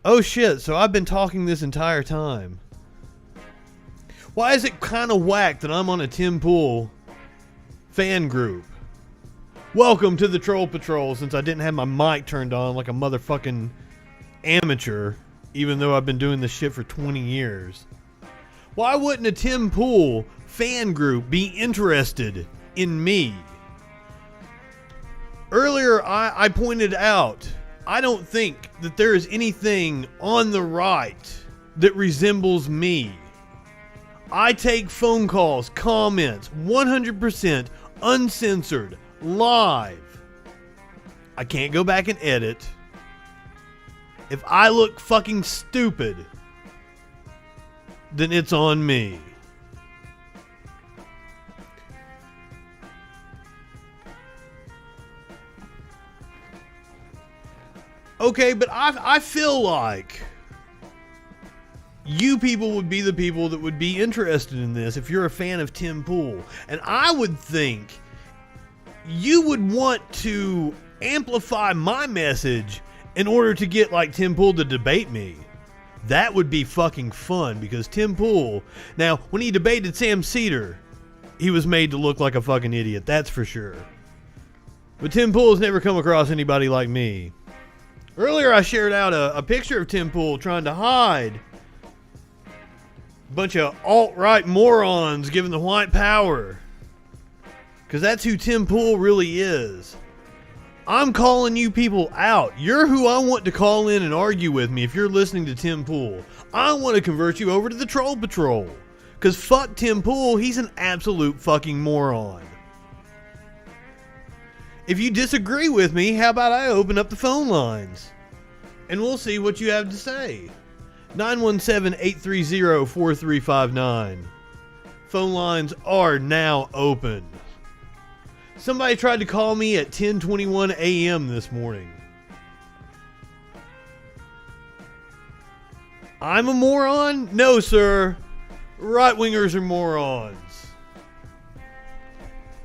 Oh shit, so I've been talking this entire time. Why is it kind of whack that I'm on a Tim Pool fan group? Welcome to the Troll Patrol, since I didn't have my mic turned on like a motherfucking amateur, even though I've been doing this shit for 20 years. Why wouldn't a Tim Pool fan group be interested in me? Earlier, I pointed out, I don't think that there is anything on the right that resembles me. I take phone calls, comments, 100% uncensored, live. I can't go back and edit. If I look fucking stupid, then it's on me. Okay, but I feel like you people would be the people that would be interested in this if you're a fan of Tim Pool. And I would think you would want to amplify my message in order to get like Tim Pool to debate me. That would be fucking fun, because Tim Pool, now when he debated Sam Cedar, he was made to look like a fucking idiot, that's for sure. But Tim Pool has never come across anybody like me. Earlier I shared out a picture of Tim Pool trying to hide a bunch of alt-right morons giving the white power. Because that's who Tim Pool really is. I'm calling you people out. You're who I want to call in and argue with me if you're listening to Tim Pool. I want to convert you over to the Troll Patrol. Because fuck Tim Pool, he's an absolute fucking moron. If you disagree with me, how about I open up the phone lines? And we'll see what you have to say. 917-830-4359. Phone lines are now open. Somebody tried to call me at 10:21 a.m. this morning. I'm a moron? No, sir. Right-wingers are morons.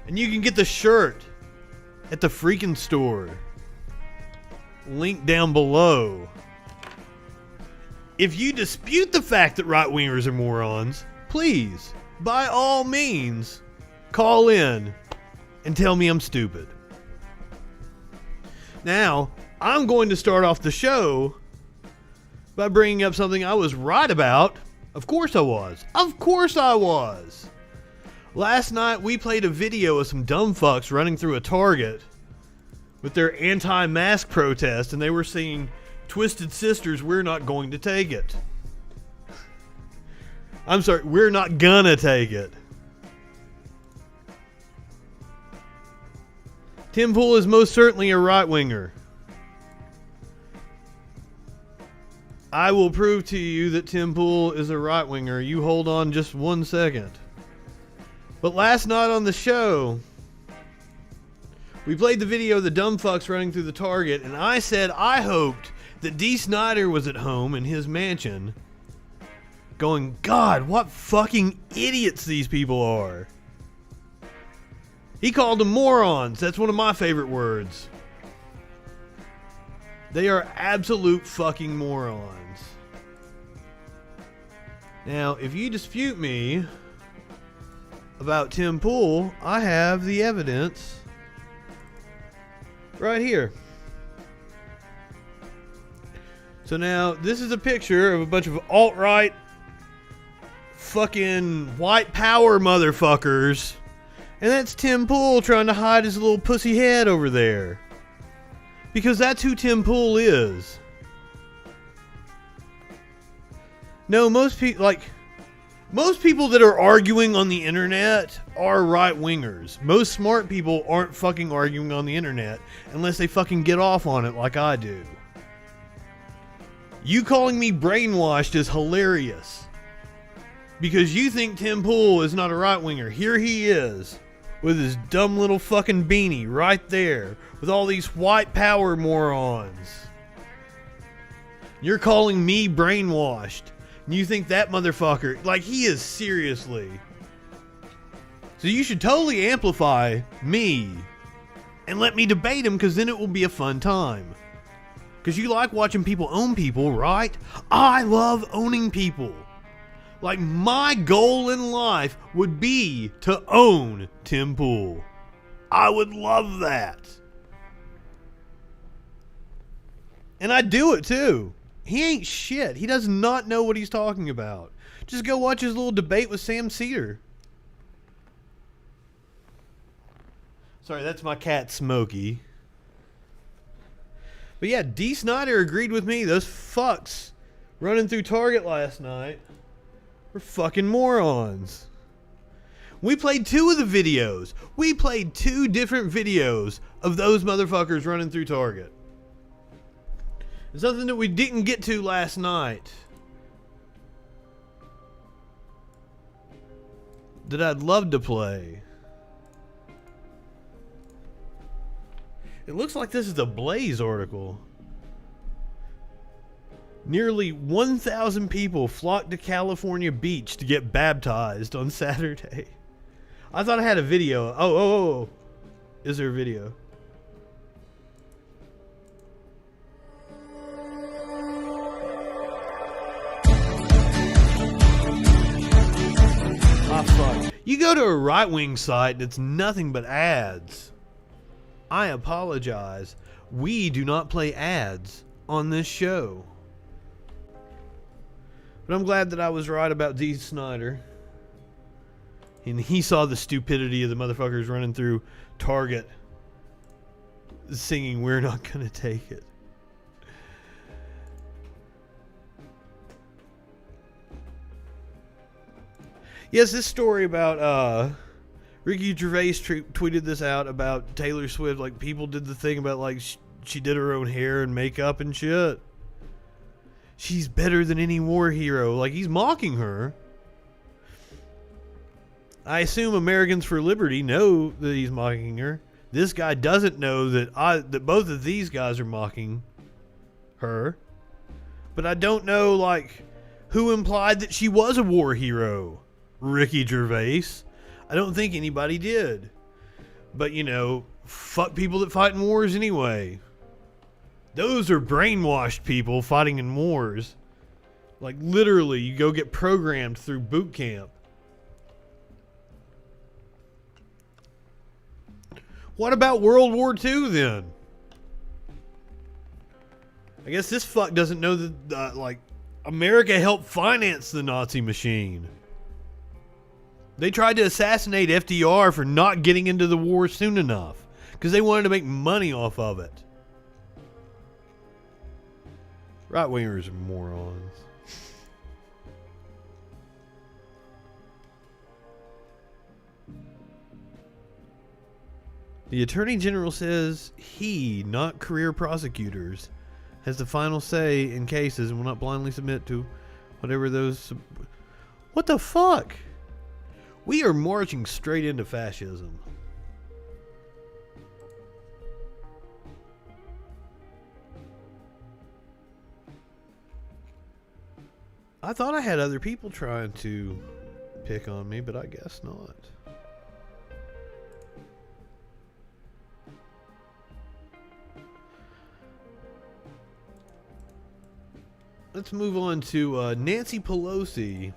And you can get the shirt at the FREAKIN store. Link down below. If you dispute the fact that right-wingers are morons, please, by all means, call in and tell me I'm stupid. Now, I'm going to start off the show by bringing up something I was right about. Of course I was. Of course I was. Last night we played a video of some dumb fucks running through a Target with their anti-mask protest, and they were singing Twisted Sisters, We're Not Going to Take It. I'm sorry, we're not gonna take it. Tim Pool is most certainly a right-winger. I will prove to you that Tim Pool is a right-winger. You hold on just 1 second. But last night on the show, we played the video of the dumb fucks running through the Target, and I said I hoped that Dee Snider was at home in his mansion going, God, what fucking idiots these people are. He called them morons. That's one of my favorite words. They are absolute fucking morons. Now, if you dispute me about Tim Pool, I have the evidence right here. So now, this is a picture of a bunch of alt-right fucking white power motherfuckers. And that's Tim Pool trying to hide his little pussy head over there. Because that's who Tim Pool is. No, most people that are arguing on the internet are right-wingers. Most smart people aren't fucking arguing on the internet unless they fucking get off on it like I do. You calling me brainwashed is hilarious. Because you think Tim Pool is not a right-winger. Here he is, with his dumb little fucking beanie right there, with all these white power morons. You're calling me brainwashed. And you think that motherfucker, like, he is seriously. So you should totally amplify me and let me debate him, because then it will be a fun time. Because you like watching people own people, right? I love owning people. Like, my goal in life would be to own Tim Pool. I would love that. And I do it too. He ain't shit. He does not know what he's talking about. Just go watch his little debate with Sam Cedar. Sorry, that's my cat Smokey. But yeah, D. Snyder agreed with me. Those fucks running through Target last night were fucking morons. We played 2 of the videos. We played 2 different videos of those motherfuckers running through Target. It's something that we didn't get to last night that I'd love to play. It looks like this is a Blaze article. Nearly 1,000 people flocked to California beach to get baptized on Saturday. I thought I had a video. Oh. Is there a video? Ah, fuck. You go to a right-wing site that's nothing but ads. I apologize. We do not play ads on this show. But I'm glad that I was right about D. Snyder. And he saw the stupidity of the motherfuckers running through Target singing "We're Not Gonna Take It." Yes, this story about Ricky Gervais tweeted this out about Taylor Swift. Like, people did the thing about, like, she did her own hair and makeup and shit. She's better than any war hero. Like, he's mocking her. I assume Americans for Liberty know that he's mocking her. This guy doesn't know that both of these guys are mocking her. But I don't know, like, who implied that she was a war hero. Ricky Gervais. I don't think anybody did. But, you know, fuck people that fight in wars anyway. Those are brainwashed people fighting in wars. Like, literally, you go get programmed through boot camp. What about World War II then? I guess this fuck doesn't know that, like, America helped finance the Nazi machine. They tried to assassinate FDR for not getting into the war soon enough because they wanted to make money off of it. Right-wingers are morons. The Attorney General says he, not career prosecutors, has the final say in cases and will not blindly submit to whatever those... What the fuck? We are marching straight into fascism. I thought I had other people trying to pick on me, but I guess not. Let's move on to Nancy Pelosi.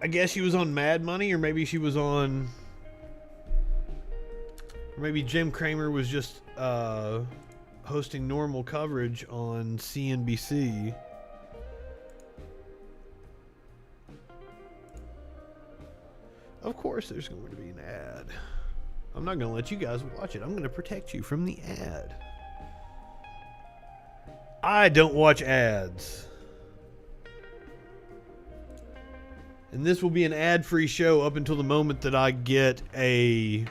I guess she was on Mad Money, or maybe she was on... Or maybe Jim Cramer was just hosting normal coverage on CNBC. Of course there's going to be an ad. I'm not going to let you guys watch it. I'm going to protect you from the ad. I don't watch ads. And this will be an ad-free show up until the moment that I get a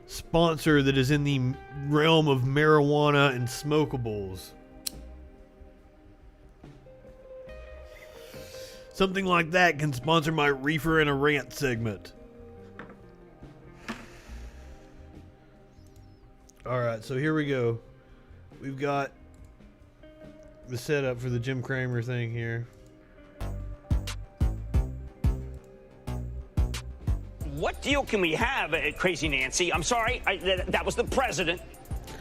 sponsor that is in the realm of marijuana and smokables. Something like that can sponsor my Reefer and a Rant segment. Alright, so here we go. We've got the setup for the Jim Cramer thing here. What deal can we have, Crazy Nancy? I'm sorry, that was the president.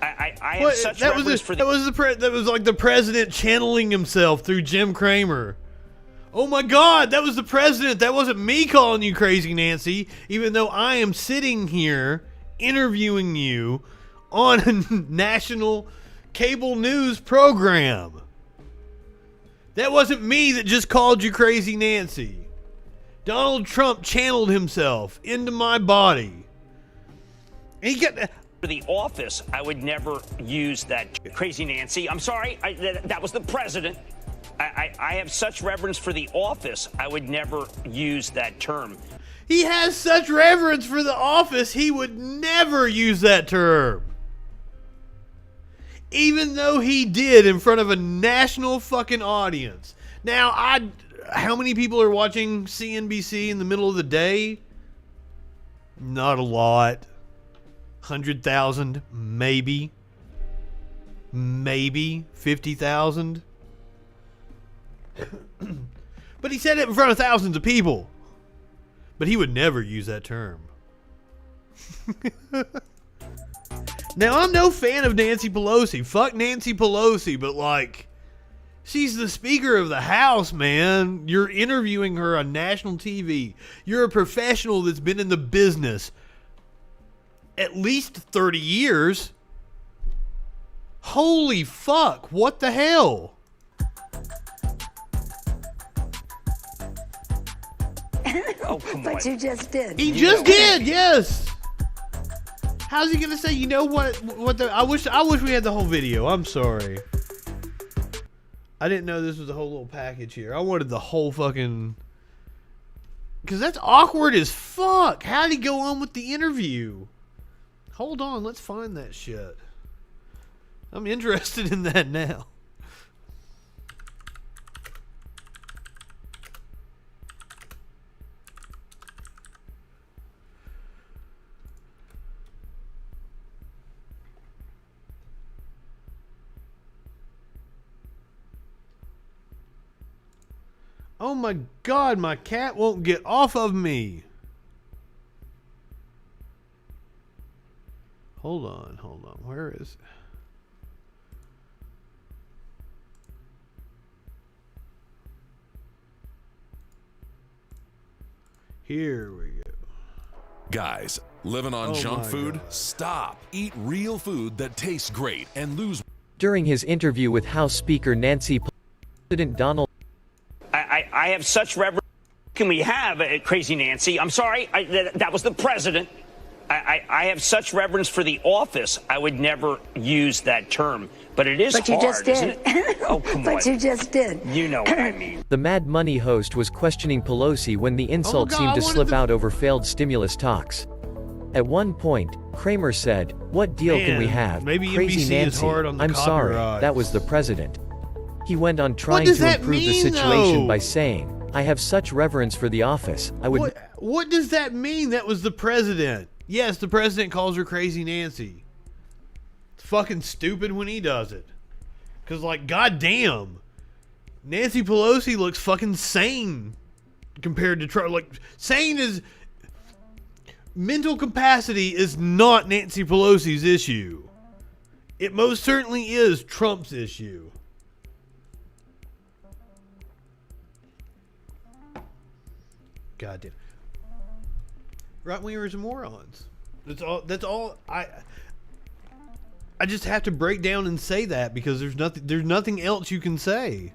I have such reverence for that was like the president channeling himself through Jim Cramer. Oh my God, that was the president. That wasn't me calling you crazy, Nancy, even though I am sitting here interviewing you on a national cable news program. That wasn't me that just called you crazy, Nancy. Donald Trump channeled himself into my body. And he got... For the office, I would never use that crazy Nancy. I'm sorry, that was the president. I have such reverence for the office, I would never use that term. He has such reverence for the office, he would never use that term. Even though he did in front of a national fucking audience. Now, how many people are watching CNBC in the middle of the day? Not a lot. 100,000, maybe. Maybe 50,000. But he said it in front of thousands of people. But he would never use that term. Now, I'm no fan of Nancy Pelosi. Fuck Nancy Pelosi, but like, she's the Speaker of the House, man. You're interviewing her on national TV. You're a professional that's been in the business at least 30 years. Holy fuck, what the hell? Oh, come on. But you just did. He just did, yes. How's he gonna say? You know what? I wish we had the whole video. I'm sorry. I didn't know this was a whole little package here. I wanted the whole fucking. Because that's awkward as fuck. How'd he go on with the interview? Hold on, let's find that shit. I'm interested in that now. Oh my God, my cat won't get off of me. Hold on. Where is it? Here we go. Guys, living on junk food? God. Stop. Eat real food that tastes great and lose. During his interview with House Speaker Nancy Pelosi, President Donald I have such reverence. Can we have crazy Nancy? I'm sorry, that was the president. I have such reverence for the office, I would never use that term. But it is But you hard, just isn't did. it? Oh, come on. But you just did. You know what I mean. The Mad Money host was questioning Pelosi when the insult God, seemed to I wanted slip to- out over failed stimulus talks. At one point, Kramer said, "What deal can we Man, have? maybe Crazy NBC is Nancy, hard on the I'm sorry, copyrights." that was the president." He went on trying does to that improve the mean, situation though? by saying, "I have such reverence for the office, I would..." What does that mean? That was the president. Yes, the president calls her crazy Nancy. It's fucking stupid when he does it. Because, like, goddamn, Nancy Pelosi looks fucking sane compared to Trump. Like, sane is... Mental capacity is not Nancy Pelosi's issue. It most certainly is Trump's issue. Goddamn. Right-wingers and morons. That's all I just have to break down and say that because there's nothing else you can say.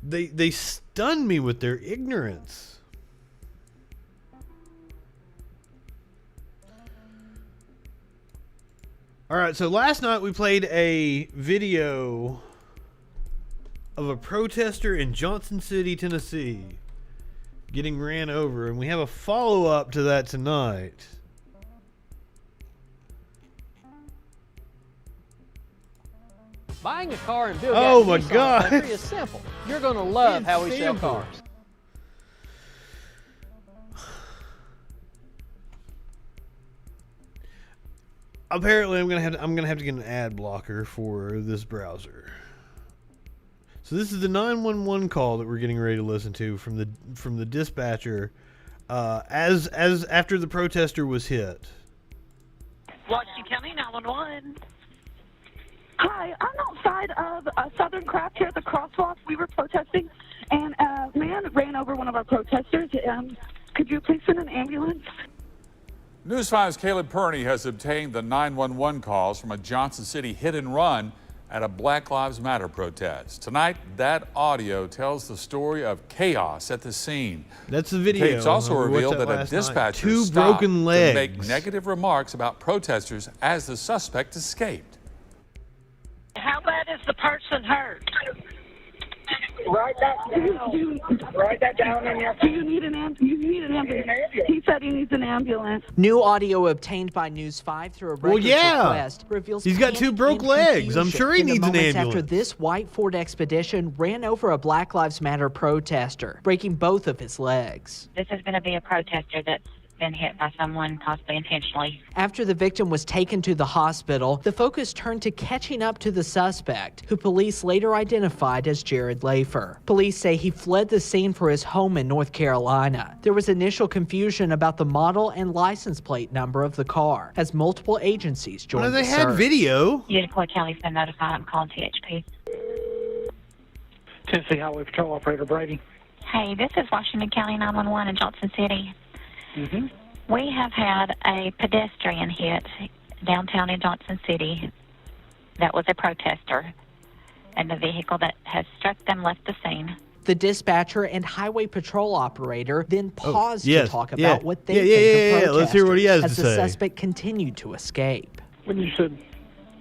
They stun me with their ignorance. All right, so last night we played a video of a protester in Johnson City, Tennessee, getting ran over, and we have a follow-up to that tonight. Buying a car in Bill Oh Gates' my Nissan God. country is simple. You're going to love how we sell simple. cars. Apparently, I'm gonna have to get an ad blocker for this browser. So this is the 911 call that we're getting ready to listen to from the dispatcher, as after the protester was hit. Washington County 911. Hi, I'm outside of Southern Craft here at the crosswalk. We were protesting, and a man ran over one of our protesters. Could you please send an ambulance? News 5's Caleb Perney has obtained the 911 calls from a Johnson City hit and run at a Black Lives Matter protest. Tonight, that audio tells the story of chaos at the scene. That's the video. Tapes also revealed that a dispatcher Two stopped broken to legs. make negative remarks about protesters as the suspect escaped. How bad is the person hurt? Write that down in your. Do you need an ambulance? You need an ambulance. He said he needs an ambulance. New audio obtained by News 5 through a records request reveals he's got two broke legs. I'm sure he needs an ambulance. After this white Ford Expedition ran over a Black Lives Matter protester, breaking both of his legs. This is going to be a protester that's been hit by someone, possibly intentionally. After the victim was taken to the hospital, the focus turned to catching up to the suspect, who police later identified as Jared Lafer. Police say he fled the scene for his home in North Carolina. There was initial confusion about the model and license plate number of the car, as multiple agencies joined the search. They had video. Unicoi County's been notified. I'm calling THP. Tennessee Highway Patrol Operator Brady. Hey, this is Washington County 911 in Johnson City. Mm-hmm. We have had a pedestrian hit downtown in Johnson City that was a protester, and the vehicle that has struck them left the scene. The dispatcher and highway patrol operator then paused to talk about what they think of protesters. Let's hear what he has to say. As the suspect continued to escape. When you said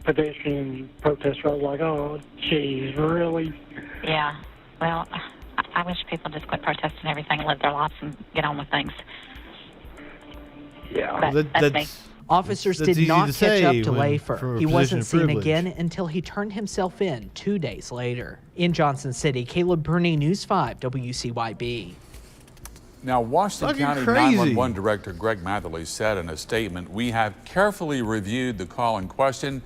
pedestrian protester, I was like, oh, geez, really? Yeah. Well, I wish people just quit protesting everything and live their lives and get on with things. Yeah. That's me. Officers did not catch up to Lafer. He wasn't seen again until he turned himself in 2 days later. In Johnson City, Caleb Perney, News 5, WCYB. Now, Washington County 911 Director Greg Matherly said in a statement, "We have carefully reviewed the call in question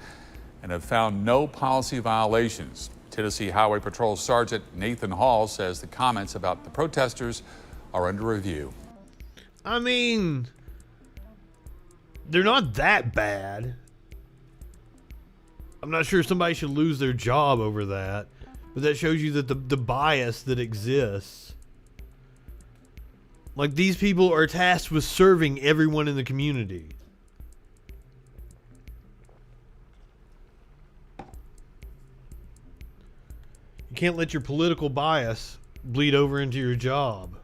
and have found no policy violations." Tennessee Highway Patrol Sergeant Nathan Hall says the comments about the protesters are under review. I mean, they're not that bad. I'm not sure somebody should lose their job over that, but that shows you that the bias that exists. Like, these people are tasked with serving everyone in the community. You can't let your political bias bleed over into your job.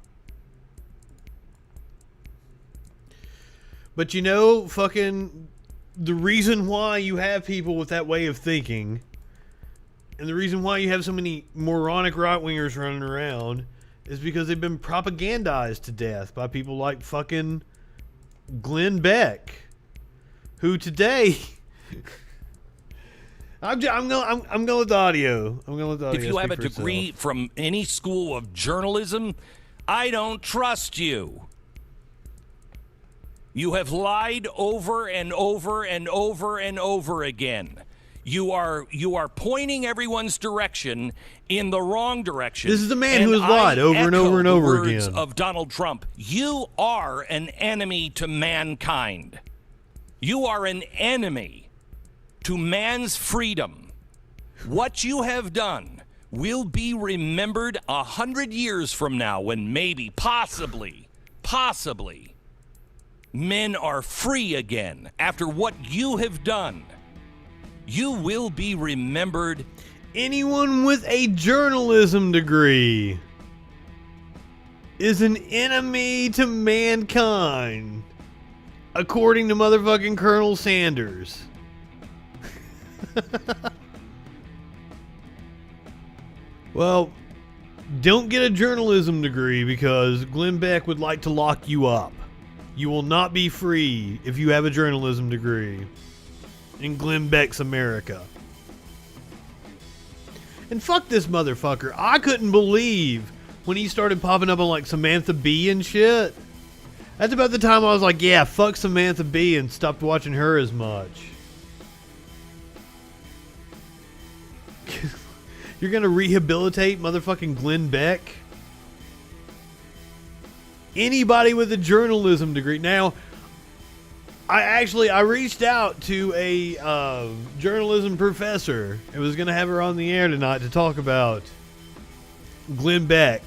But you know, fucking, the reason why you have people with that way of thinking, and the reason why you have so many moronic right-wingers running around, is because they've been propagandized to death by people like fucking Glenn Beck, who today... I'm going with the audio. If you have a degree from any school of journalism, I don't trust you. You have lied over and over and over and over again. You are pointing everyone's direction in the wrong direction. This is the man who has lied over and over and over again. The words again. of Donald Trump. You are an enemy to mankind. You are an enemy to man's freedom. What you have done will be remembered 100 years from now, when maybe, possibly, men are free again after what you have done. You will be remembered. Anyone with a journalism degree is an enemy to mankind, according to motherfucking Colonel Sanders. Well, don't get a journalism degree, because Glenn Beck would like to lock you up. You will not be free if you have a journalism degree in Glenn Beck's America. And fuck this motherfucker. I couldn't believe when he started popping up on like Samantha Bee and shit. That's about the time I was like, yeah, fuck Samantha Bee, and stopped watching her as much. You're gonna rehabilitate motherfucking Glenn Beck? Anybody with a journalism degree. Now, I reached out to a journalism professor. I was going to have her on the air tonight to talk about Glenn Beck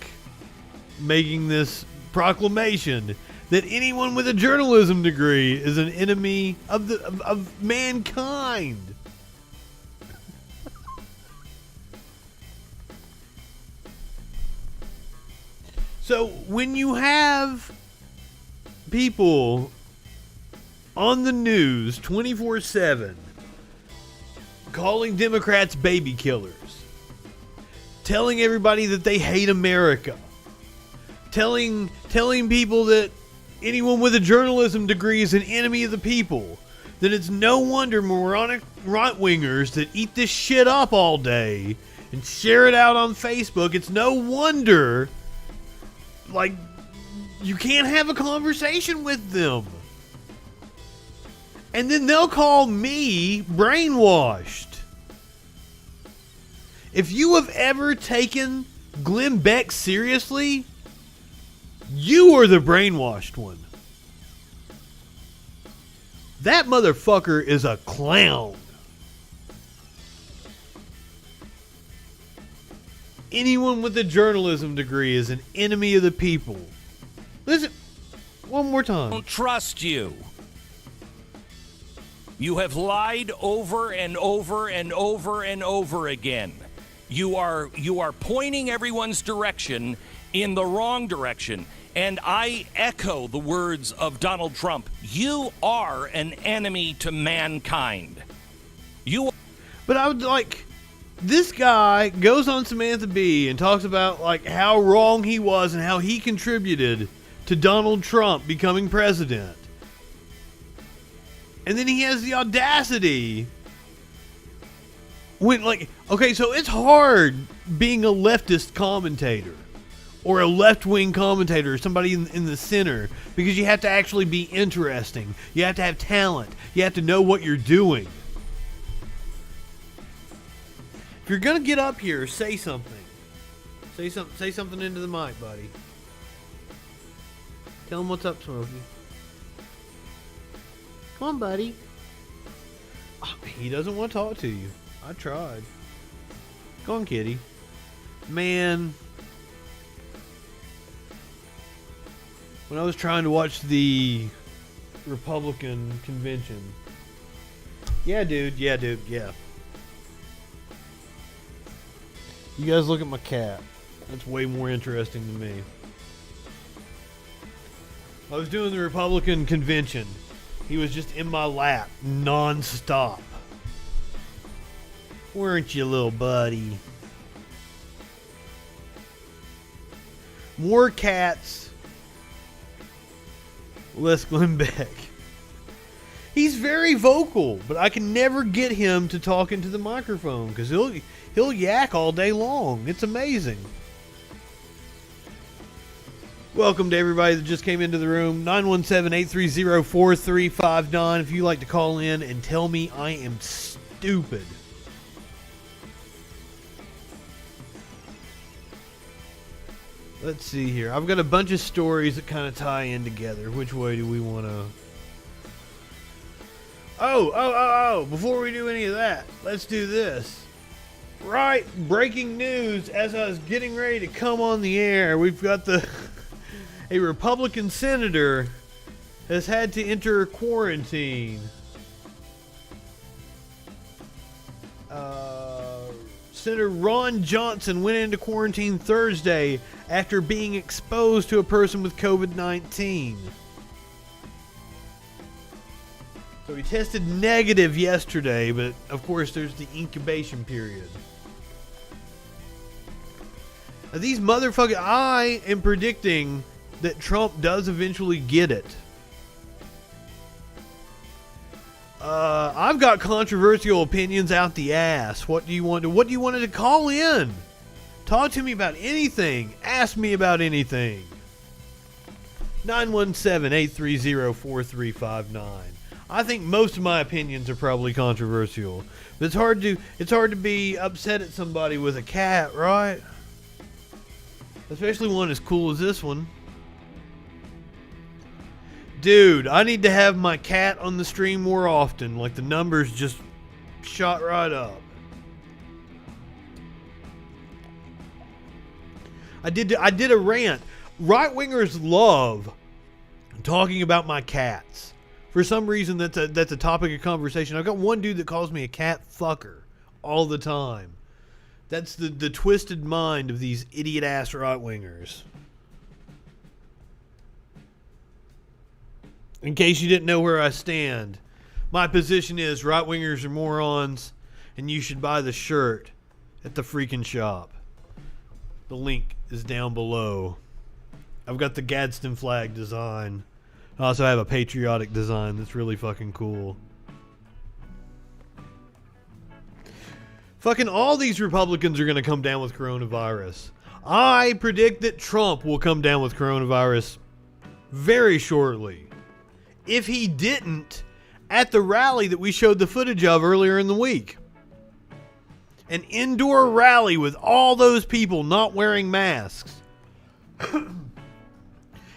making this proclamation that anyone with a journalism degree is an enemy of mankind. So when you have people on the news 24/7 calling Democrats baby killers, telling everybody that they hate America, telling people that anyone with a journalism degree is an enemy of the people, then it's no wonder moronic right-wingers that eat this shit up all day and share it out on Facebook, it's no wonder, like, you can't have a conversation with them. And then they'll call me brainwashed. If you have ever taken Glenn Beck seriously, you are the brainwashed one. That motherfucker is a clown. Anyone with a journalism degree is an enemy of the people. Listen, one more time. I don't trust you. You have lied over and over and over and over again. You are pointing everyone's direction in the wrong direction. And I echo the words of Donald Trump. You are an enemy to mankind. But I would like, this guy goes on Samantha Bee and talks about like how wrong he was and how he contributed to Donald Trump becoming president. And then he has the audacity when, like, okay, so it's hard being a leftist commentator or a left-wing commentator or somebody in the center, because you have to actually be interesting. You have to have talent. You have to know what you're doing. If you're going to get up here, say something. Say something into the mic, buddy. Tell him what's up, Smokey. Come on, buddy. Oh, he doesn't want to talk to you. I tried. Go on, kitty. Man. When I was trying to watch the Republican convention. Yeah, dude. Yeah. You guys look at my cat. That's way more interesting to me. I was doing the Republican convention. He was just in my lap, non-stop. Weren't you, little buddy? More cats, less Glenn Beck. He's very vocal, but I can never get him to talk into the microphone because he'll yak all day long. It's amazing. Welcome to everybody that just came into the room. 917-830-4359 if you like to call in and tell me I am stupid. Let's see here. I've got a bunch of stories that kind of tie in together. Which way do we want to... Oh. Before we do any of that, let's do this. Right, breaking news as I was getting ready to come on the air. We've got a Republican senator has had to enter quarantine. Senator Ron Johnson went into quarantine Thursday after being exposed to a person with COVID-19. So he tested negative yesterday, but of course there's the incubation period. Now, these motherfuckers, I am predicting that Trump does eventually get it. I've got controversial opinions out the ass. What do you want to call in? Talk to me about anything. Ask me about anything. 917-830-4359. I think most of my opinions are probably controversial. But it's hard to be upset at somebody with a cat, right? Especially one as cool as this one. Dude, I need to have my cat on the stream more often. Like, the numbers just shot right up. I did a rant. Right-wingers love talking about my cats. For some reason, that's a topic of conversation. I've got one dude that calls me a cat fucker all the time. That's the twisted mind of these idiot-ass right-wingers. In case you didn't know where I stand, my position is right-wingers are morons, and you should buy the shirt at the FREAKIN shop. The link is down below. I've got the Gadsden flag design. I also have a patriotic design that's really fucking cool. Fucking all these Republicans are going to come down with coronavirus. I predict that Trump will come down with coronavirus very shortly. If he didn't, at the rally that we showed the footage of earlier in the week. An indoor rally with all those people not wearing masks.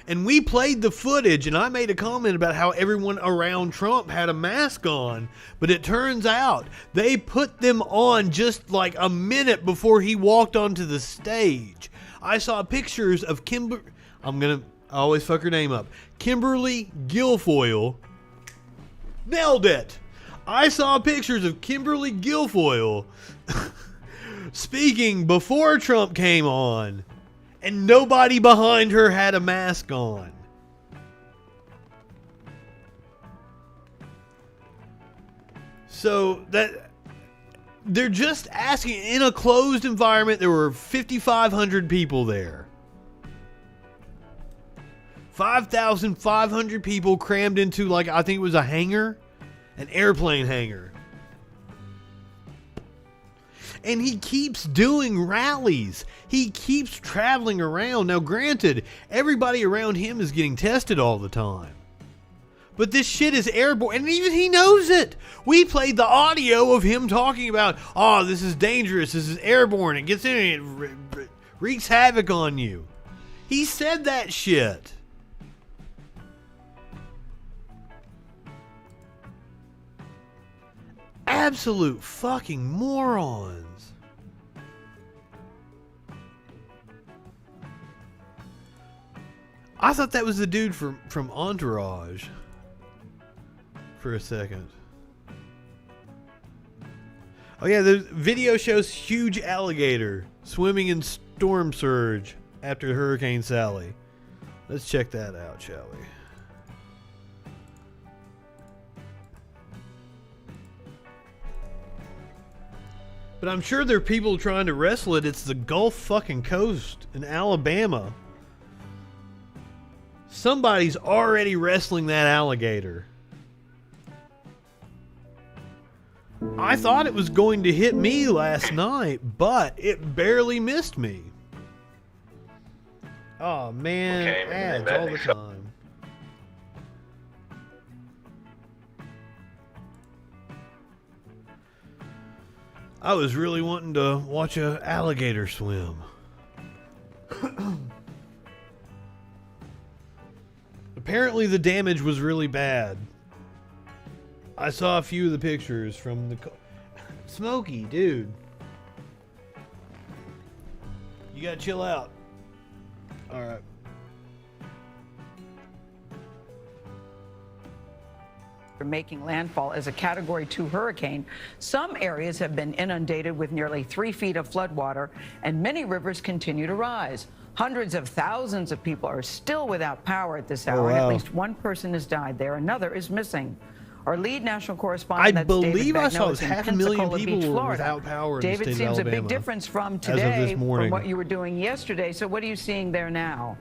And we played the footage, and I made a comment about how everyone around Trump had a mask on. But it turns out they put them on just like a minute before he walked onto the stage. I saw pictures of I always fuck her name up. Kimberly Guilfoyle. Nailed it! I saw pictures of Kimberly Guilfoyle speaking before Trump came on. And nobody behind her had a mask on. So that they're just asking, in a closed environment, there were 5,500 people there. 5,500 people crammed into, like, I think it was a hangar, an airplane hangar. And he keeps doing rallies. He keeps traveling around. Now, granted, everybody around him is getting tested all the time. But this shit is airborne, and even he knows it. We played the audio of him talking about, oh, this is dangerous, this is airborne, it gets in, it wreaks havoc on you. He said that shit. Absolute fucking morons. I thought that was the dude from Entourage for a second. Oh yeah, the video shows huge alligator swimming in storm surge after Hurricane Sally. Let's check that out, shall we? But I'm sure there are people trying to wrestle it. It's the Gulf fucking Coast in Alabama. Somebody's already wrestling that alligator. I thought it was going to hit me last night, but it barely missed me. Oh man, ads all the time. I was really wanting to watch an alligator swim. Apparently the damage was really bad. I saw a few of the pictures from the... Smokey, dude. You gotta chill out. Alright. Making landfall as a Category 2 hurricane, some areas have been inundated with nearly 3 feet of floodwater, and many rivers continue to rise. Hundreds of thousands of people are still without power at this hour, and at least one person has died there. Another is missing. Our lead national correspondent, I believe I saw 500,000 people were without power in the state of Alabama. David, seems a big difference from today from what you were doing yesterday. So what are you seeing there now?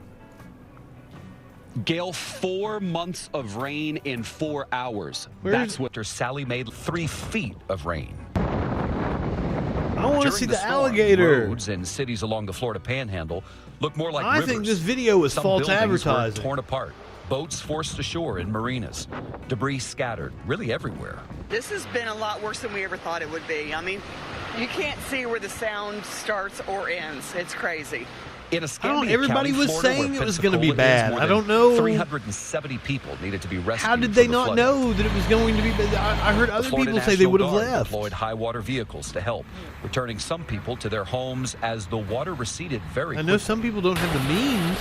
Gail, 4 months of rain in 4 hours. That's what Sally made 3 feet of rain. I want to see the alligator. Roads and cities along the Florida Panhandle look more like rivers. I think this video was false advertising. Torn apart. Boats forced ashore in marinas. Debris scattered really everywhere. This has been a lot worse than we ever thought it would be. I mean, you can't see where the sound starts or ends. It's crazy. In Escambia everybody County, was Florida, saying where it was going to be Pensacola is, bad. more I than don't know. 370 people needed to be rescued. How did they from the not flooding. know that it was going to be bad? I heard other Florida people say they National would have Guard left. deployed high water vehicles to help, returning some people to their homes as the water receded very quickly. I know some people don't have the means.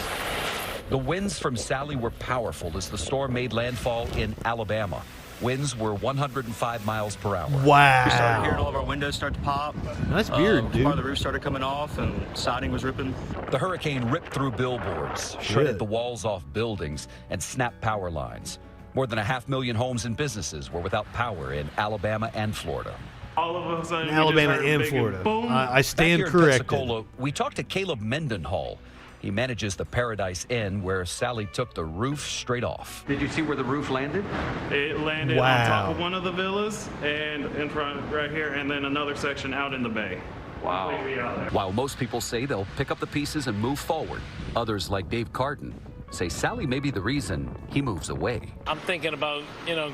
The winds from Sally were powerful as the storm made landfall in Alabama. Winds were 105 miles per hour. Wow. We started hearing all of our windows start to pop. Nice beard, dude. Part of the roof started coming off and siding was ripping. The hurricane ripped through billboards, shredded the walls off buildings, and snapped power lines. More than 500,000 homes and businesses were without power in Alabama and Florida. All of a sudden, Alabama and Florida. I stand Back here in corrected. Pensacola, we talked to Caleb Mendenhall. He manages the Paradise Inn, where Sally took the roof straight off. Did you see where the roof landed? It landed on top of one of the villas and in front right here, and then another section out in the bay. Wow. Completely out there. While most people say they'll pick up the pieces and move forward, others like Dave Carton say Sally may be the reason he moves away. I'm thinking about,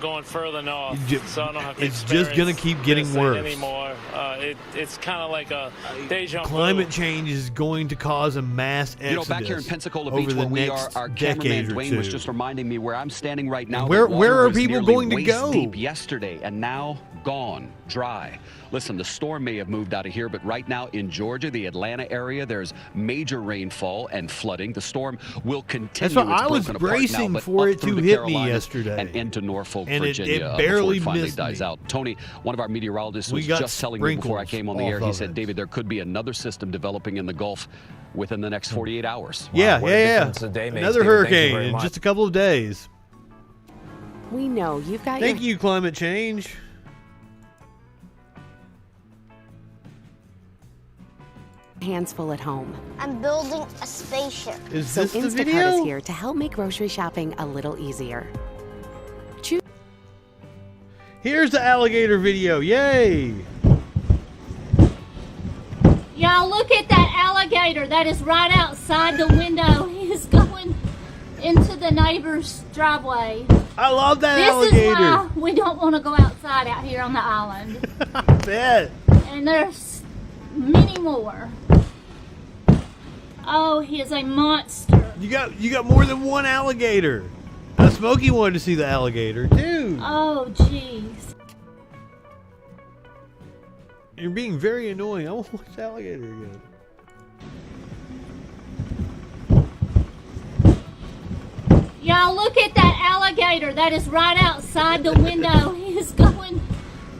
going further north, so I don't have to It's just going to keep getting worse. Anymore. It's kind of like a deja vu. Climate change is going to cause a mass exodus. Back here in Pensacola over Beach, the where we are, next our decade cameraman or Dwayne two. was just reminding me where I'm standing right now. Where The water are was people nearly going to waist go? Deep yesterday, and now gone, dry. Listen, the storm may have moved out of here, but right now in Georgia, the Atlanta area, there's major rainfall and flooding. The storm will continue. That's what It's I was broken apart bracing now, but for up it through to the hit me Carolinas yesterday. and into Norfolk, And it Virginia, barely before it finally missed dies me. out. Tony, one of our meteorologists, We was got just telling me before I sprinkles came on the air. off He of said, it. David, there could be another system developing in the Gulf within the next 48 hours. Yeah. David, Another hurricane in just a couple of days. We know you've got Thank you, climate change. hands full at home. I'm building a spaceship. Is So this the Instacart video? is here to help make grocery shopping a little easier. Here's the alligator video. Yay! Y'all look at that alligator that is right outside the window. He is going into the neighbor's driveway. I love that This alligator. is why we don't want to go outside out here on the island. Bet. And there's many more. Oh, he is a monster. You got more than one alligator. Smokey wanted to see the alligator too. Oh, jeez. You're being very annoying. I want to watch the alligator again. Y'all look at that alligator that is right outside the window. He is going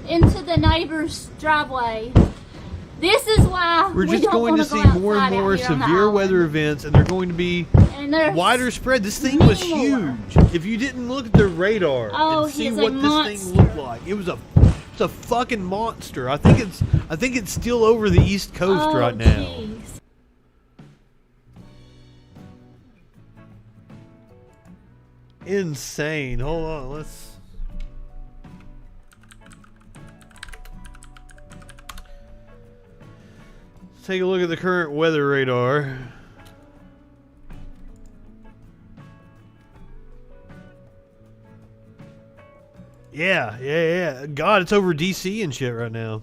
into the neighbor's driveway. This is why We're we just don't going to want see go more and outside out more here on the severe island. weather events, and they're going to be And there's wider spread. This thing was huge. If you didn't look at the radar Oh, and see he's a what this thing looked like, it was a fucking monster. I think it's still over the East Coast Oh, right now. jeez. Insane. Hold on, let's take a look at the current weather radar. Yeah. God, it's over DC and shit right now.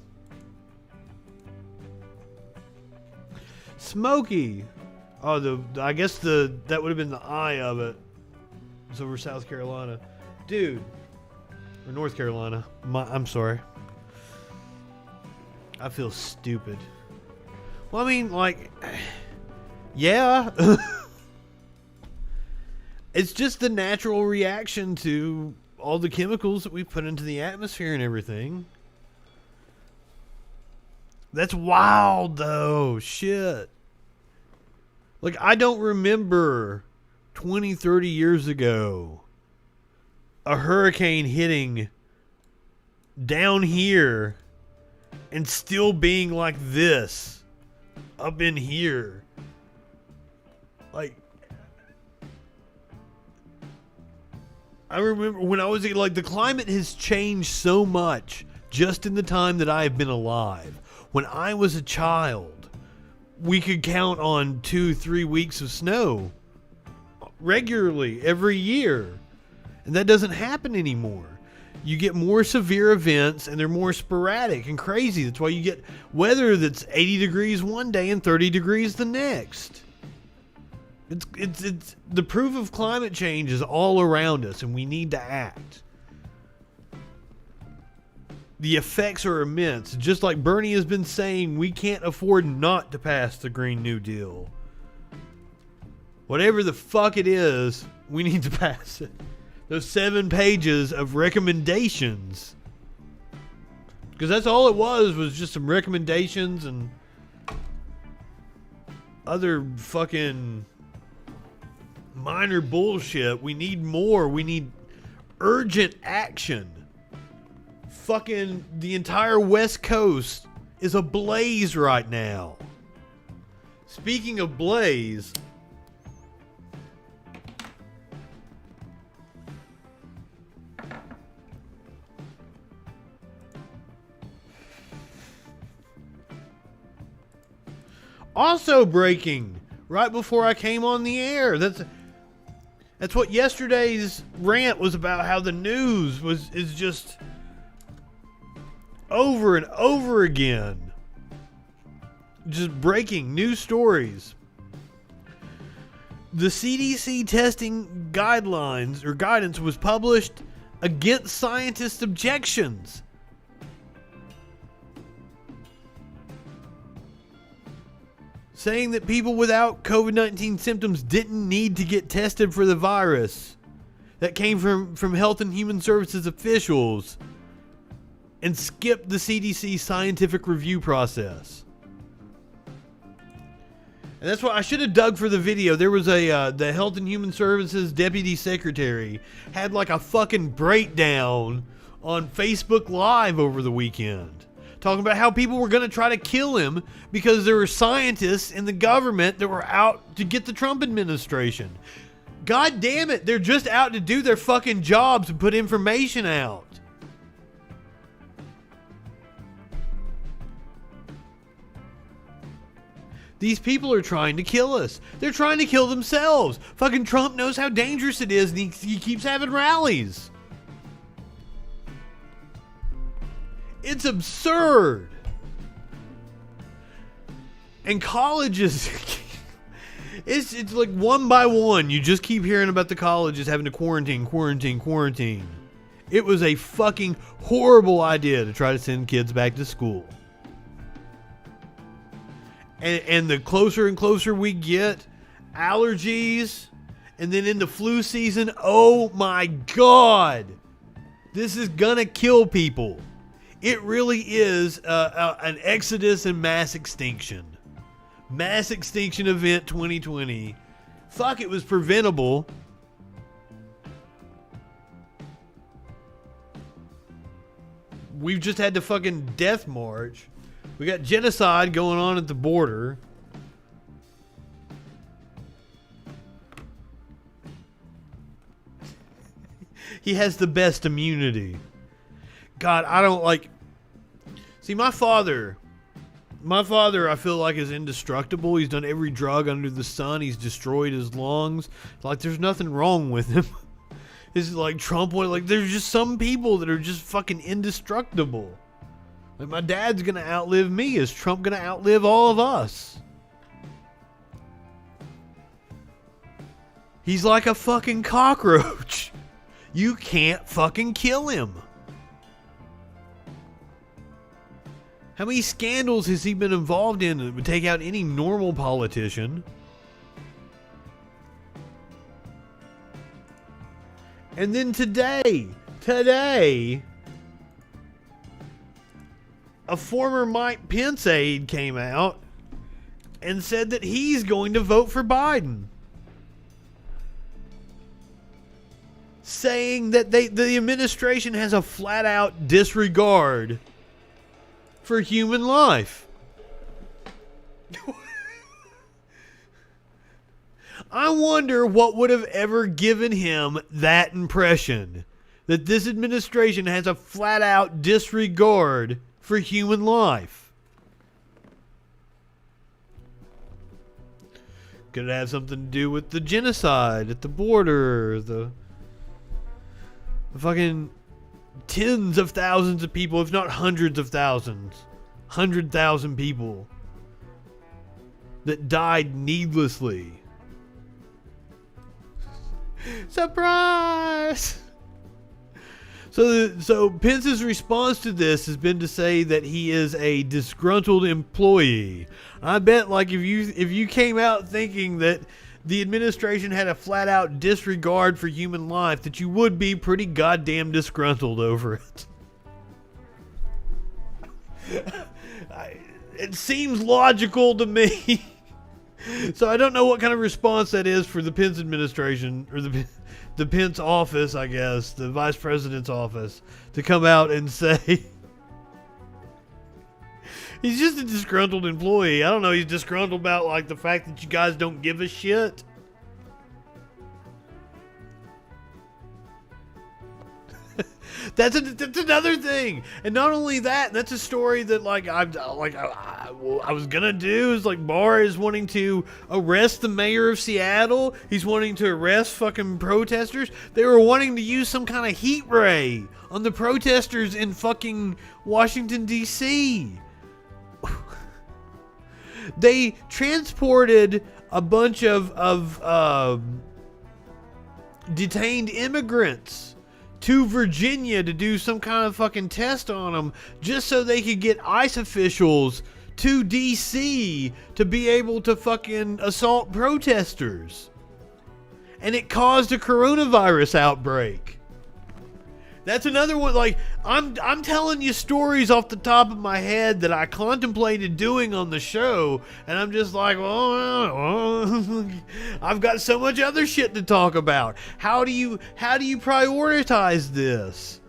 Smokey. Oh, I guess that would have been the eye of it. It's over South Carolina. Dude. Or North Carolina. I'm sorry. I feel stupid. Well, I mean, like, yeah. It's just the natural reaction to all the chemicals that we put into the atmosphere and everything. That's wild, though. Shit. Like, I don't remember 20, 30 years ago a hurricane hitting down here and still being like this up in here. Like, I remember when I was like, the climate has changed so much just in the time that I have been alive. When I was a child, we could count on 2-3 weeks of snow regularly every year. And that doesn't happen anymore. You get more severe events and they're more sporadic and crazy. That's why you get weather that's 80 degrees one day and 30 degrees the next. It's the proof of climate change is all around us, and we need to act. The effects are immense. Just like Bernie has been saying, we can't afford not to pass the Green New Deal. Whatever the fuck it is, we need to pass it. Those 7 pages of recommendations. Because that's all it was just some recommendations and other fucking minor bullshit. We need more. We need urgent action. Fucking the entire West Coast is ablaze right now. Speaking of blaze, also breaking right before I came on the air. That's what yesterday's rant was about, how the news is just over and over again. Just breaking news stories. The CDC testing guidelines or guidance was published against scientists' objections. Saying that people without COVID-19 symptoms didn't need to get tested for the virus. That came from Health and Human Services officials and skipped the CDC scientific review process. And that's why I should have dug for the video. There was the Health and Human Services Deputy Secretary had like a fucking breakdown on Facebook Live over the weekend. Talking about how people were going to try to kill him because there were scientists in the government that were out to get the Trump administration. God damn it, they're just out to do their fucking jobs and put information out. These people are trying to kill us. They're trying to kill themselves. Fucking Trump knows how dangerous it is, and he keeps having rallies. It's absurd. And colleges, it's like one by one, you just keep hearing about the colleges having to quarantine. It was a fucking horrible idea to try to send kids back to school. And the closer and closer we get, allergies, and then into flu season, oh my God, this is gonna kill people. It really is an exodus and mass extinction. Mass extinction event 2020. Fuck, it was preventable. We've just had the fucking death march. We got genocide going on at the border. He has the best immunity. God, I don't like... See, my father, I feel like, is indestructible. He's done every drug under the sun. He's destroyed his lungs. Like, there's nothing wrong with him. It's like Trump, like, there's just some people that are just fucking indestructible. Like, my dad's gonna outlive me. Is Trump gonna outlive all of us? He's like a fucking cockroach. You can't fucking kill him. How many scandals has he been involved in that would take out any normal politician? And then today, a former Mike Pence aide came out and said that he's going to vote for Biden. Saying that the administration has a flat-out disregard for human life. I wonder what would have ever given him that impression, that this administration has a flat-out disregard for human life. Could it have something to do with the genocide at the border, the fucking tens of thousands of people, if not hundreds of thousands, 100,000 people that died needlessly Surprise! So Pence's response to this has been to say that he is a disgruntled employee. I bet, like, if you came out thinking that the administration had a flat-out disregard for human life, that you would be pretty goddamn disgruntled over it. It seems logical to me. So I don't know what kind of response that is for the Pence administration, or the Pence office, I guess, the vice president's office, to come out and say he's just a disgruntled employee. I don't know, he's disgruntled about, like, the fact that you guys don't give a shit. That's another thing, and not only that, that's a story that I was gonna do. Is like Barr is wanting to arrest the mayor of Seattle. He's wanting to arrest fucking protesters. They were wanting to use some kind of heat ray on the protesters in fucking Washington D.C. They transported a bunch of detained immigrants to Virginia to do some kind of fucking test on them, just so they could get ICE officials to DC to be able to fucking assault protesters. And it caused a coronavirus outbreak. That's another one. Like, I'm telling you stories off the top of my head that I contemplated doing on the show, and I'm just like, well, I've got so much other shit to talk about. How do you prioritize this?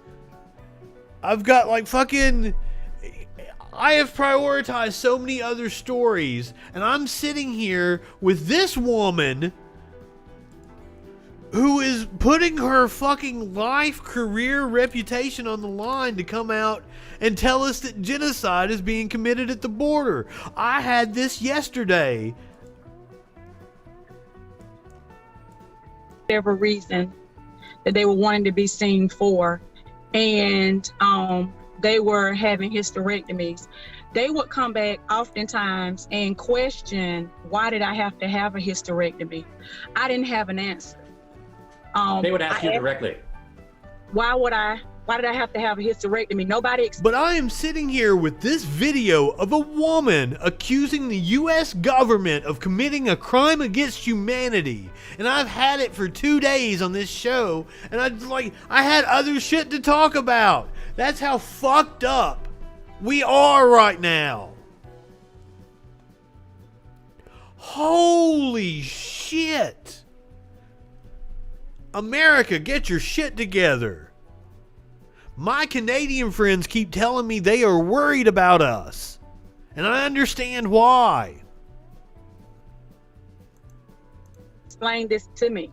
I've got like fucking, I have prioritized so many other stories, and I'm sitting here with this woman who is putting her fucking life, career, reputation on the line to come out and tell us that genocide is being committed at the border. I had this yesterday. Whatever reason that they were wanting to be seen for, and they were having hysterectomies. They would come back oftentimes and question, why did I have to have a hysterectomy? I didn't have an answer. They would ask you directly. Why did I have to have a hysterectomy? Nobody. But I am sitting here with this video of a woman accusing the U.S. government of committing a crime against humanity, and I've had it for 2 days on this show, and I had other shit to talk about. That's how fucked up we are right now. Holy shit. America, get your shit together. My Canadian friends keep telling me they are worried about us, and I understand why. Explain this to me.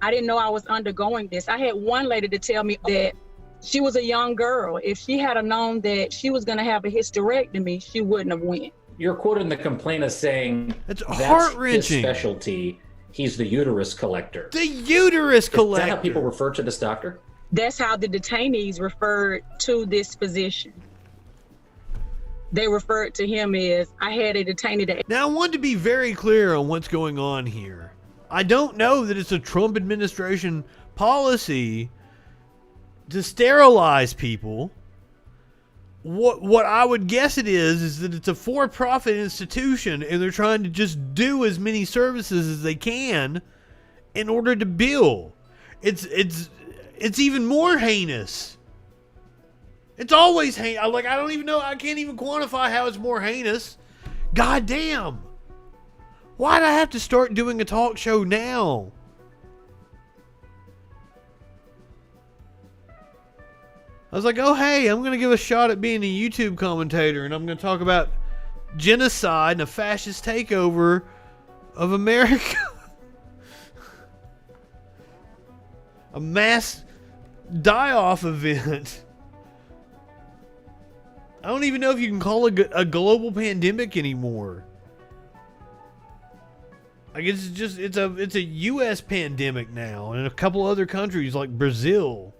I didn't know I was undergoing this. I had one lady to tell me that she was a young girl. If she had known that she was going to have a hysterectomy, she wouldn't have went. You're quoting the complaint as saying that's his heart-wrenching. Specialty. He's the uterus collector. The uterus collector. Is that how people refer to this doctor? That's how the detainees referred to this physician. They referred to him as, I had a detainee that... Now, I want to be very clear on what's going on here. I don't know that it's a Trump administration policy to sterilize people. What I would guess it is that it's a for-profit institution, and they're trying to just do as many services as they can in order to bill. It's even more heinous. It's always heinous. Like, I don't even know. I can't even quantify how it's more heinous. God damn. Why'd I have to start doing a talk show now? I was like, oh, hey, I'm going to give a shot at being a YouTube commentator, and I'm going to talk about genocide and a fascist takeover of America. A mass die-off event. I don't even know if you can call it a global pandemic anymore. I guess it's a U.S. pandemic now, and in a couple other countries like Brazil.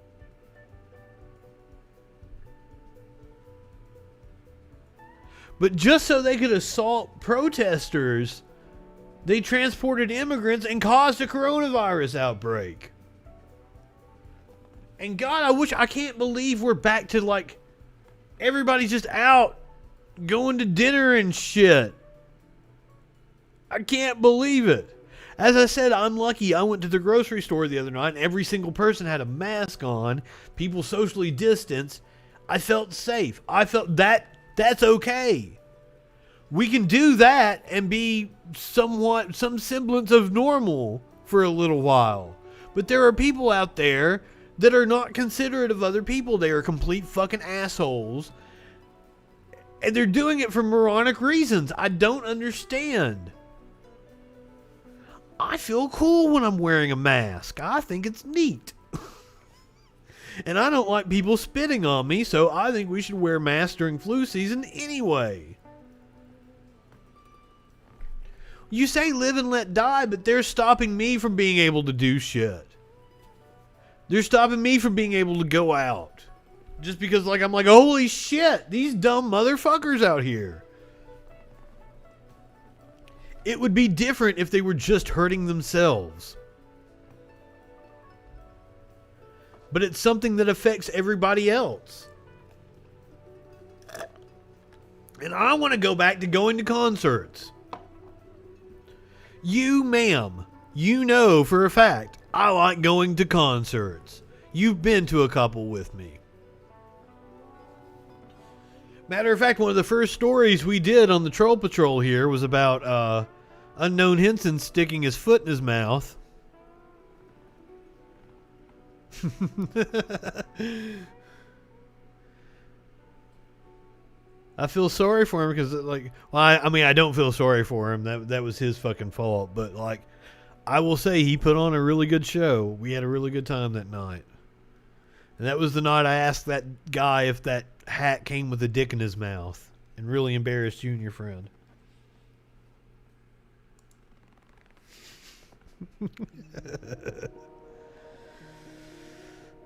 But just so they could assault protesters, they transported immigrants and caused a coronavirus outbreak. And God, I can't believe we're back to like everybody's just out going to dinner and shit. I can't believe it. As I said, I'm lucky. I went to the grocery store the other night and every single person had a mask on. People socially distanced. I felt safe. I felt that's okay. We can do that and be some semblance of normal for a little while. But there are people out there that are not considerate of other people. They are complete fucking assholes. And they're doing it for moronic reasons. I don't understand. I feel cool when I'm wearing a mask. I think it's neat. And I don't like people spitting on me, so I think we should wear masks during flu season anyway. You say live and let die, but they're stopping me from being able to do shit. They're stopping me from being able to go out. Just because I'm like, holy shit, these dumb motherfuckers out here. It would be different if they were just hurting themselves. But it's something that affects everybody else. And I want to go back to going to concerts. You, ma'am, you know for a fact I like going to concerts. You've been to a couple with me. Matter of fact, one of the first stories we did on the Troll Patrol here was about Unknown Henson sticking his foot in his mouth. I feel sorry for him because, I don't feel sorry for him. That was his fucking fault. But, I will say he put on a really good show. We had a really good time that night. And that was the night I asked that guy if that hat came with a dick in his mouth and really embarrassed you and your friend.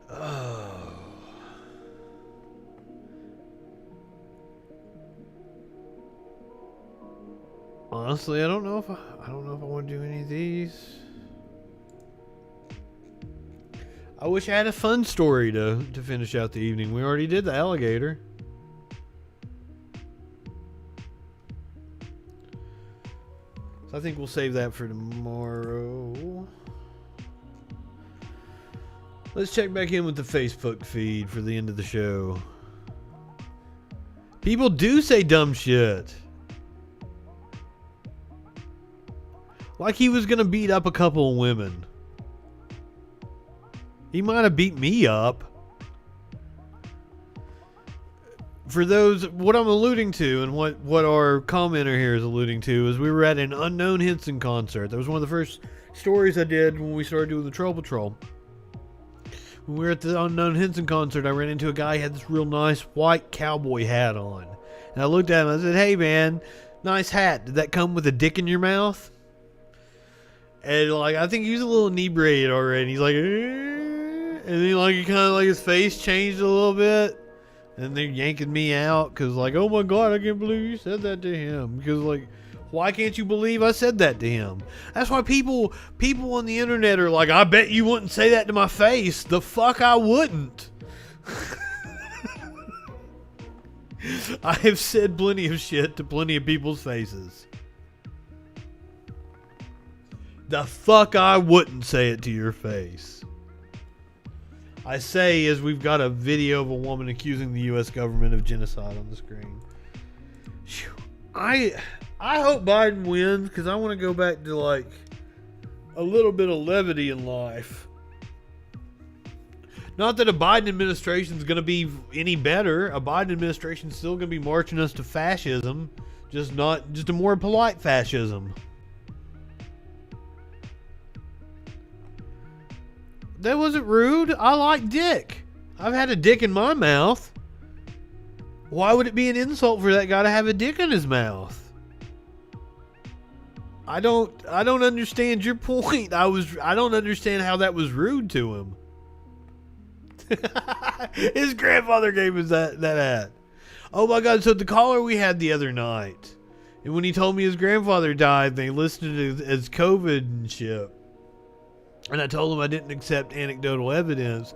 Oh. Honestly, I don't know if I want to do any of these. I wish I had a fun story to finish out the evening. We already did the alligator. So I think we'll save that for tomorrow. Let's check back in with the Facebook feed for the end of the show. People do say dumb shit. Like he was going to beat up a couple of women. He might have beat me up. For those, what I'm alluding to and what our commenter here is alluding to is we were at an Unknown Henson concert. That was one of the first stories I did when we started doing the Troll Patrol. When we were at the Unknown Henson concert, I ran into a guy who had this real nice white cowboy hat on. And I looked at him and I said, "Hey man, nice hat. Did that come with a dick in your mouth?" And I think he was a little inebriated already. He's like, and then he kind of his face changed a little bit. And they're yanking me out because oh my God, I can't believe you said that to him. Because why can't you believe I said that to him? That's why people on the internet are like, I bet you wouldn't say that to my face. The fuck I wouldn't. I have said plenty of shit to plenty of people's faces. The fuck I wouldn't say it to your face. I say as we've got a video of a woman accusing the U.S. government of genocide on the screen. I hope Biden wins because I want to go back to a little bit of levity in life. Not that a Biden administration is going to be any better. A Biden administration is still going to be marching us to fascism, just a more polite fascism. That wasn't rude. I like dick. I've had a dick in my mouth. Why would it be an insult for that guy to have a dick in his mouth? I don't understand your point. I don't understand how that was rude to him. His grandfather gave us that hat. Oh my God, so the caller we had the other night, and when he told me his grandfather died, they listed it as COVID and shit. And I told him I didn't accept anecdotal evidence.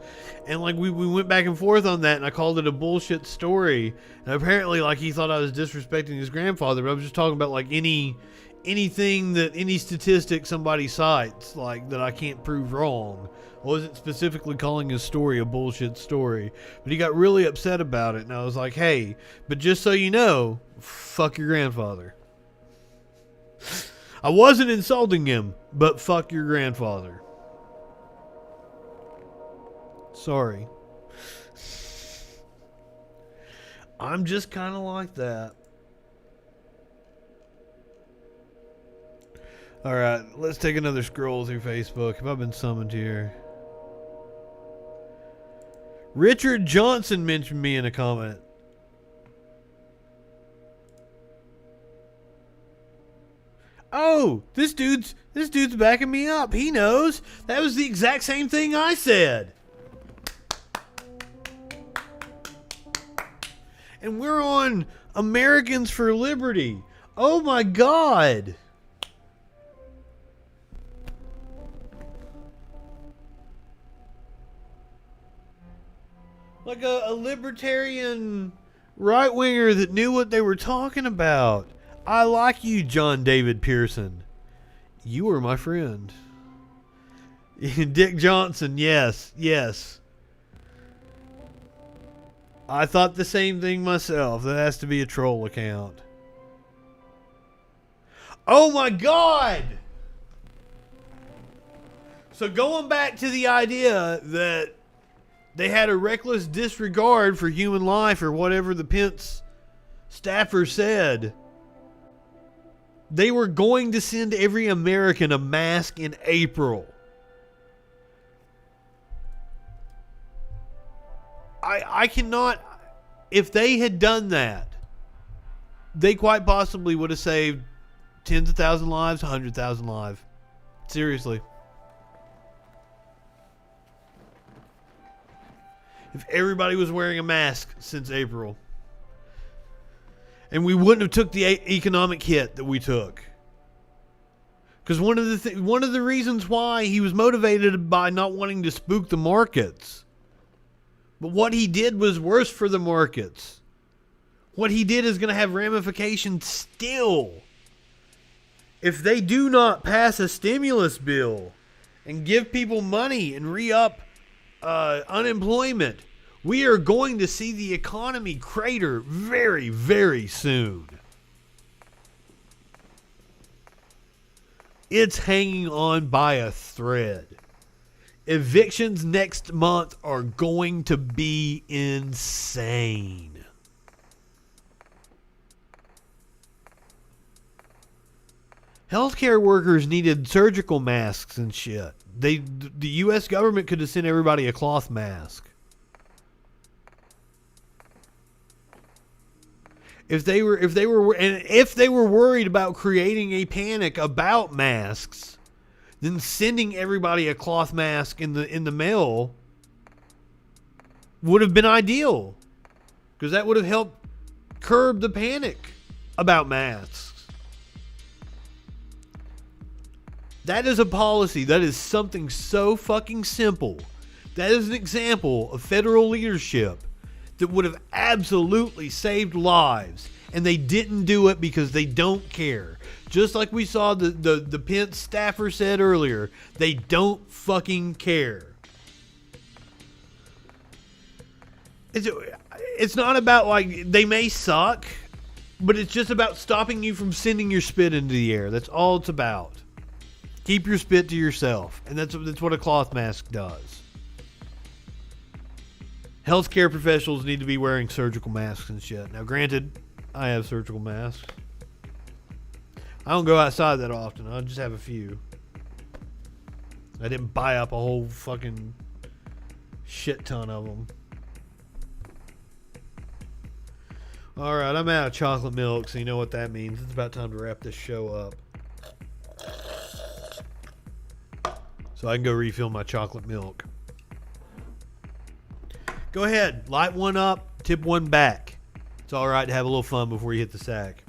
And like we went back and forth on that, and I called it a bullshit story. And apparently like he thought I was disrespecting his grandfather, but I was just talking about like anything that any statistic somebody cites, like that I can't prove wrong. I wasn't specifically calling his story a bullshit story. But he got really upset about it, and I was like, hey, but just so you know, fuck your grandfather. I wasn't insulting him, but fuck your grandfather. Sorry. I'm just kind of like that. Alright, let's take another scroll through Facebook. Have I been summoned here? Richard Johnson mentioned me in a comment. Oh, this dude's backing me up. He knows. That was the exact same thing I said. And we're on Americans for Liberty. Oh my God. Like a libertarian right-winger that knew what they were talking about. I like you, John David Pearson. You are my friend. Dick Johnson, yes. I thought the same thing myself. That has to be a troll account. Oh my God! So going back to the idea that they had a reckless disregard for human life or whatever the Pence staffer said. They were going to send every American a mask in April. I cannot... If they had done that, they quite possibly would have saved tens of thousands of lives, 100,000 lives. Seriously. If everybody was wearing a mask since April. And we wouldn't have took the economic hit that we took. Because one of the reasons why he was motivated by not wanting to spook the markets. But what he did was worse for the markets. What he did is going to have ramifications still. If they do not pass a stimulus bill and give people money and re-up unemployment, we are going to see the economy crater very, very soon. It's hanging on by a thread. Evictions next month are going to be insane. Healthcare workers needed surgical masks and shit. The U.S. government could have sent everybody a cloth mask. If they were worried about creating a panic about masks, then sending everybody a cloth mask in the mail would have been ideal, because that would have helped curb the panic about masks. That is a policy. That is something so fucking simple. That is an example of federal leadership that would have absolutely saved lives, and they didn't do it because they don't care. Just like we saw the Pence staffer said earlier, they don't fucking care. It's not about, like, they may suck, but it's just about stopping you from sending your spit into the air. That's all it's about. Keep your spit to yourself, and that's what a cloth mask does. Healthcare professionals need to be wearing surgical masks and shit. Now, granted, I have surgical masks. I don't go outside that often. I just have a few. I didn't buy up a whole fucking shit ton of them. Alright, I'm out of chocolate milk, so you know what that means. It's about time to wrap this show up. So I can go refill my chocolate milk. Go ahead, light one up, tip one back. It's alright to have a little fun before you hit the sack.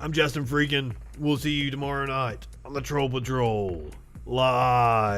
I'm Justin Freakin. We'll see you tomorrow night on the Troll Patrol live.